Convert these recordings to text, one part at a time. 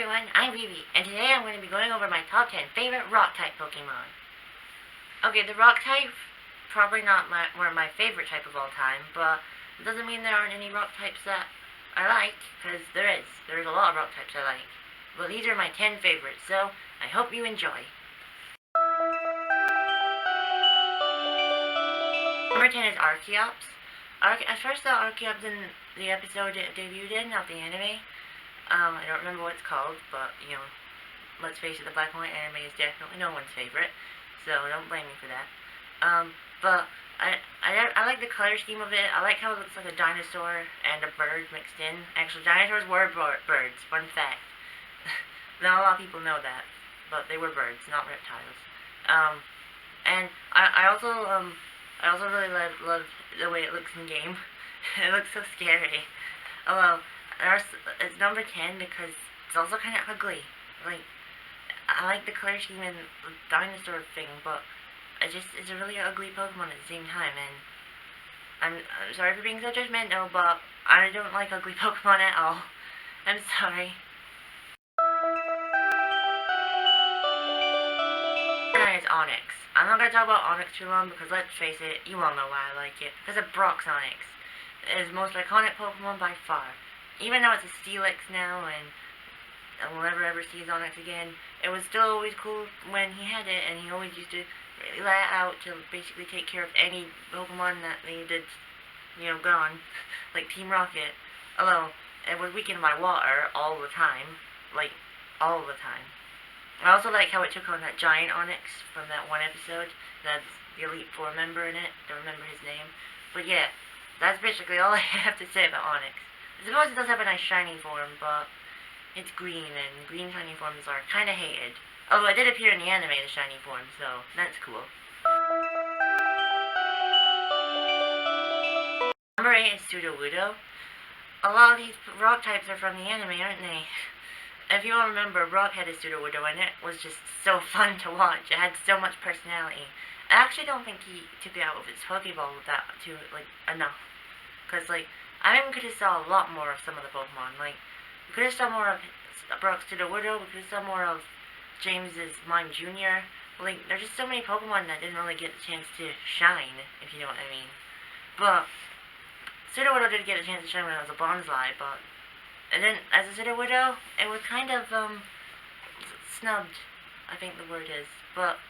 everyone, I'm Vivi, and today I'm going to be going over my top 10 favorite rock-type Pokemon. Okay, the rock-type, probably not one of my favorite type of all time, but it doesn't mean there aren't any rock types that I like, because there is. There's a lot of rock types I like. But these are my 10 favorites, so I hope you enjoy. Number 10 is Archeops. I first saw Archeops in the episode it debuted in of the anime. I don't remember what it's called, but, you know, let's face it, the black and white anime is definitely no one's favorite, so don't blame me for that. But I like the color scheme of it. I like how it looks like a dinosaur and a bird mixed in. Actually, dinosaurs were birds, fun fact. Not a lot of people know that, but they were birds, not reptiles. And I also really love the way it looks in game. It looks so scary. Although, it's number 10 because it's also kind of ugly. Like, I like the color scheme and the dinosaur thing, but it's a really ugly Pokemon at the same time, and I'm sorry for being so judgmental, but I don't like ugly Pokemon at all. I'm sorry. It's Onyx. I'm not going to talk about Onyx too long because let's face it, you all know why I like it. Because of Brock's Onyx. It is the most iconic Pokemon by far. Even though it's a Steelix now and we'll never ever see his Onyx again, it was still always cool when he had it, and he always used to let out to basically take care of any Pokemon that needed, you know, gone, like Team Rocket. Although, it was weakened by water all the time. Like, all the time. I also like how it took on that giant Onyx from that one episode. That's the Elite Four member in it. Don't remember his name. But yeah, that's basically all I have to say about Onyx. I suppose it does have a nice shiny form, but it's green, and green shiny forms are kind of hated. Although it did appear in the anime, the shiny form, so that's cool. Number 8 is Sudowoodo. A lot of these rock types are from the anime, aren't they? If you all remember, Brock had a Sudowoodo, and it was just so fun to watch. It had so much personality. I actually don't think he took it out with its Pokeball enough. Because, I think we could have saw a lot more of some of the Pokemon. We could have saw more of Brock's Sudowoodo, we could have saw more of James's Mime Jr. There's just so many Pokemon that didn't really get the chance to shine, if you know what I mean. But Sudowoodo did get a chance to shine when it was a Bonsai, but and then as a Sudowoodo, it was kind of snubbed, I think the word is. But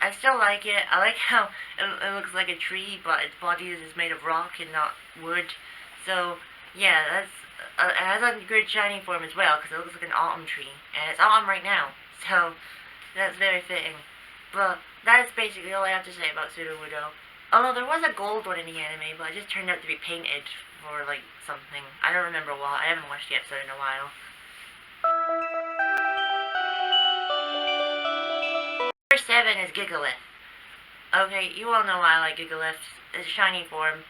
I still like it. I like how it looks like a tree, but its body is made of rock and not wood. So yeah, that's it has a good shiny form as well, because it looks like an autumn tree, and it's autumn right now. So that's very fitting. But that is basically all I have to say about Sudowoodo. Although there was a gold one in the anime, but it just turned out to be painted for something. I don't remember what. I haven't watched the episode in a while. Number 7 is Gigalith. Okay, you all know why I like Gigalith. It's a shiny form.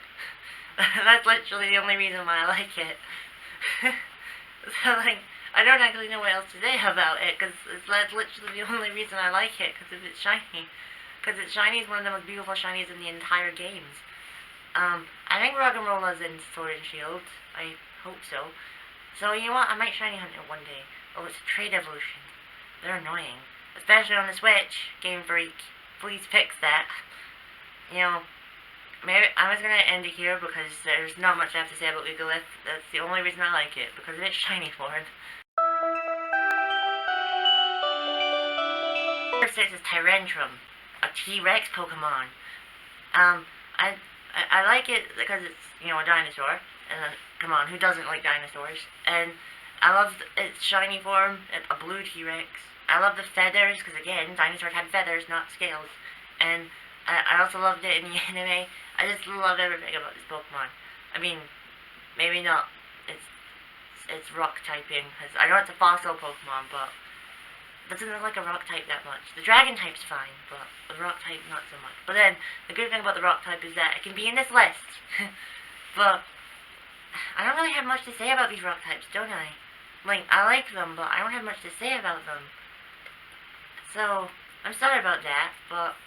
That's literally the only reason why I like it. So, I don't actually know what else to say about it, because that's literally the only reason I like it, because it's shiny. Because its shiny is one of the most beautiful shinies in the entire games. I think Roggenrola's in Sword and Shield. I hope so. So, you know what? I might shiny hunt it one day. Oh, it's a trade evolution. They're annoying. Especially on the Switch, Game Freak. Please fix that. You know, maybe I'm just gonna end it here because there's not much I have to say about Gigalith. That's the only reason I like it, because of its shiny form. Number 6 is Tyrantrum, a T-Rex Pokemon. I like it because it's, you know, a dinosaur. And come on, who doesn't like dinosaurs? And I love its shiny form, a blue T-Rex. I love the feathers, because again, dinosaurs had feathers, not scales. And I also loved it in the anime. I just love everything about this Pokemon. I mean, maybe not it's rock typing, because I know it's a fossil Pokemon, but it doesn't look like a rock type that much. The dragon type's fine, but the rock type not so much. But then, the good thing about the rock type is that it can be in this list. But I don't really have much to say about these rock types, don't I? I like them, but I don't have much to say about them. So, I'm sorry about that, but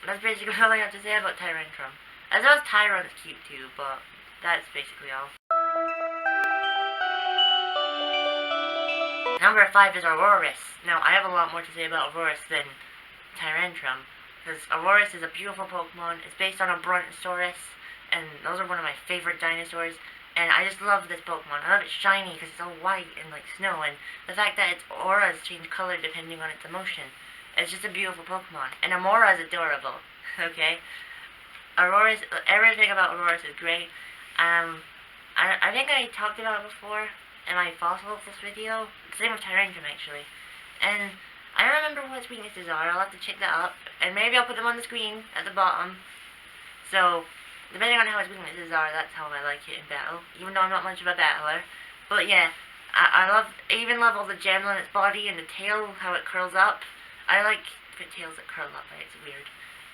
that's basically all I have to say about Tyrantrum. As well as Tyron's cute too, but that's basically all. Number 5 is Aurorus. Now, I have a lot more to say about Aurorus than Tyrantrum, because Aurorus is a beautiful Pokemon. It's based on a Brontosaurus, and those are one of my favorite dinosaurs. And I just love this Pokemon. I love it shiny because it's all white and like snow, and the fact that its auras change color depending on its emotion. It's just a beautiful Pokemon. And Amora is adorable. Okay? Aurorus, everything about Aurorus is great. I think I talked about it before in my fossils video. Same with Tyrantrum, actually. And I don't remember what its weaknesses are. I'll have to check that up. And maybe I'll put them on the screen at the bottom. So, depending on how its weaknesses are, that's how I like it in battle. Even though I'm not much of a battler. But yeah, I even love all the gem on its body and the tail, how it curls up. I like tails that curl up, right? It's weird.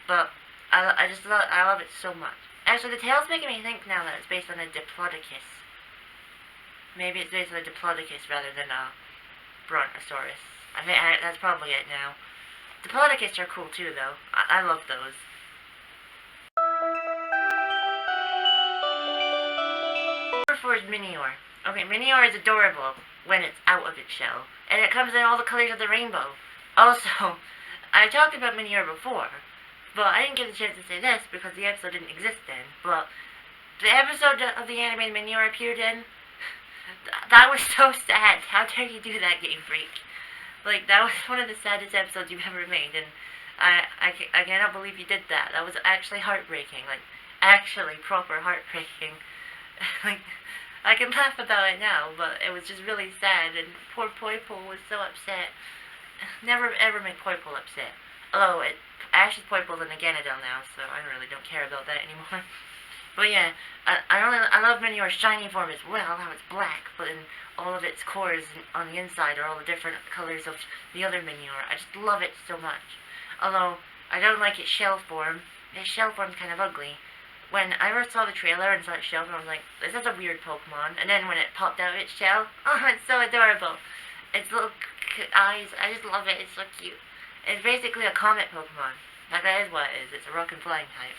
But I love it so much. Actually, the tail's making me think now that it's based on a Diplodocus. Maybe it's based on a Diplodocus rather than a Brontosaurus. I think that's probably it now. Diplodocus are cool too, though. I love those. Number 4 is Minior. Okay, Minior is adorable when it's out of its shell, and it comes in all the colors of the rainbow. Also, I talked about Minior before, but I didn't get a chance to say this because the episode didn't exist then. But the episode of the anime Minior appeared in, that was so sad. How dare you do that, Game Freak? Like, that was one of the saddest episodes you've ever made, and I cannot believe you did that. That was actually heartbreaking. Like, actually proper heartbreaking. Like, I can laugh about it now, but it was just really sad, and poor Poipole was so upset. Never ever make Poipole upset. Although, Ash's Poipole's in a Ganadel now, so I really don't care about that anymore. But yeah, I love Minior's shiny form as well, how it's black, but in all of its cores on the inside are all the different colors of the other Minior. I just love it so much. Although, I don't like its shell form. Its shell form's kind of ugly. When I first saw the trailer and saw its shell form, I was like, this is a weird Pokemon. And then when it popped out of its shell, oh, it's so adorable. Its little eyes, I just love it, it's so cute. It's basically a comet Pokemon. Like, that is what it is. It's a rock and flying type.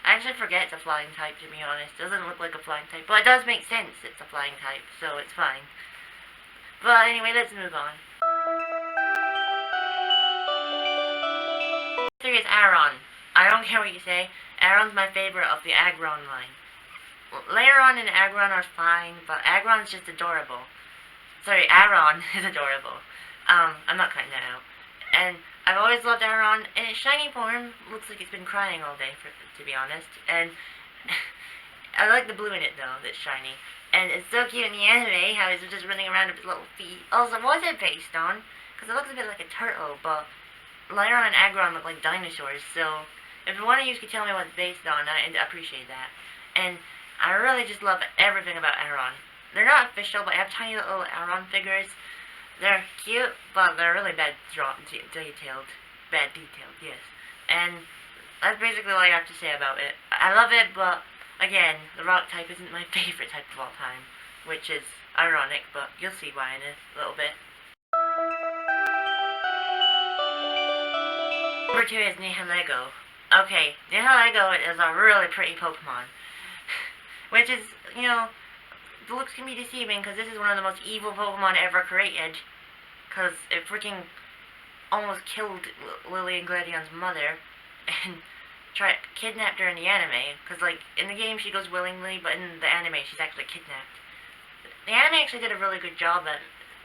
I actually forget it's a flying type, to be honest. It doesn't look like a flying type. But it does make sense it's a flying type, so it's fine. But anyway, let's move on. 3 is Aron. I don't care what you say. Aron's my favorite of the Aggron line. Layeron and Aggron are fine, but Aggron's just adorable. Sorry, Aron is adorable. I'm not cutting that out. And I've always loved Aron, and its shiny form looks like it's been crying all day, to be honest. And I like the blue in it, though, that's shiny. And it's so cute in the anime, how he's just running around with his little feet. Also, what is it based on? Because it looks a bit like a turtle, but Layeron and Aggron look like dinosaurs, so if one of you could tell me what it's based on, I'd appreciate that. And I really just love everything about Aron. They're not official, but I have tiny little Aron figures. They're cute, but they're really detailed, yes. And that's basically all I have to say about it. I love it, but again, the rock type isn't my favorite type of all time, which is ironic, but you'll see why in a little bit. Number 2 is Nihilego. Okay, Nihilego is a really pretty Pokemon. Which is, you know, the looks can be deceiving because this is one of the most evil Pokemon ever created. Because it freaking almost killed Lily and Gladion's mother and kidnapped her in the anime. Because, like, in the game she goes willingly, but in the anime she's actually kidnapped. The anime actually did a really good job at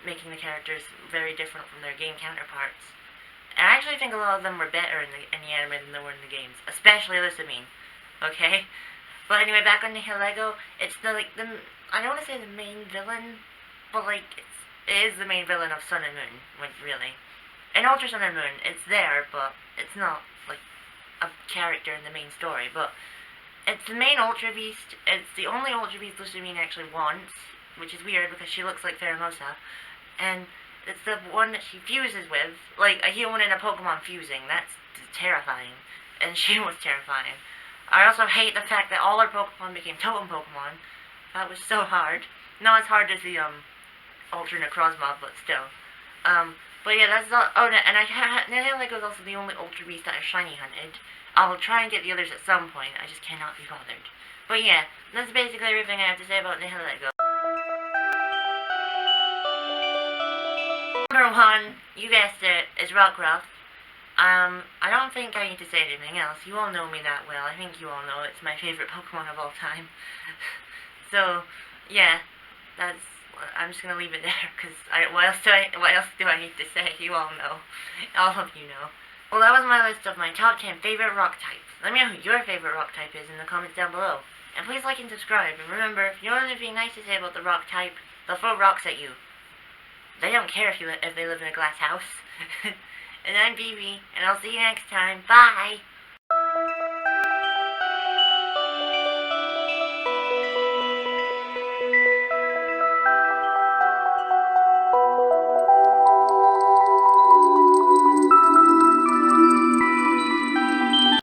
making the characters very different from their game counterparts. And I actually think a lot of them were better in the anime than they were in the games. Especially Lissamine. Okay? But anyway, back on Nihilego, it's I don't want to say the main villain, but like, it is the main villain of Sun and Moon, really. In Ultra Sun and Moon, it's there, but it's not, like, a character in the main story, but it's the main Ultra Beast. It's the only Ultra Beast Lissamine actually wants, which is weird because she looks like Pheromosa, and it's the one that she fuses with, like a human and a Pokemon fusing. That's terrifying, and she was terrifying. I also hate the fact that all our Pokemon became Totem Pokemon. That was so hard. Not as hard as the, Ultra Necrozma, but still. But yeah, that's all. Oh, and Nihilego is also the only Ultra Beast that I shiny hunted. I'll try and get the others at some point. I just cannot be bothered. But yeah, that's basically everything I have to say about Nihilego. number one, you guessed it, is Rockruff. I don't think I need to say anything else. You all know me that well. I think you all know it's my favorite Pokemon of all time. So, yeah, that's. I'm just gonna leave it there because what else do I need to say? You all know, all of you know. Well, that was my list of my top 10 favorite rock types. Let me know who your favorite rock type is in the comments down below. And please like and subscribe. And remember, if you don't have anything nice to say about the rock type, they'll throw rocks at you. They don't care if they live in a glass house. And I'm BB, and I'll see you next time. Bye!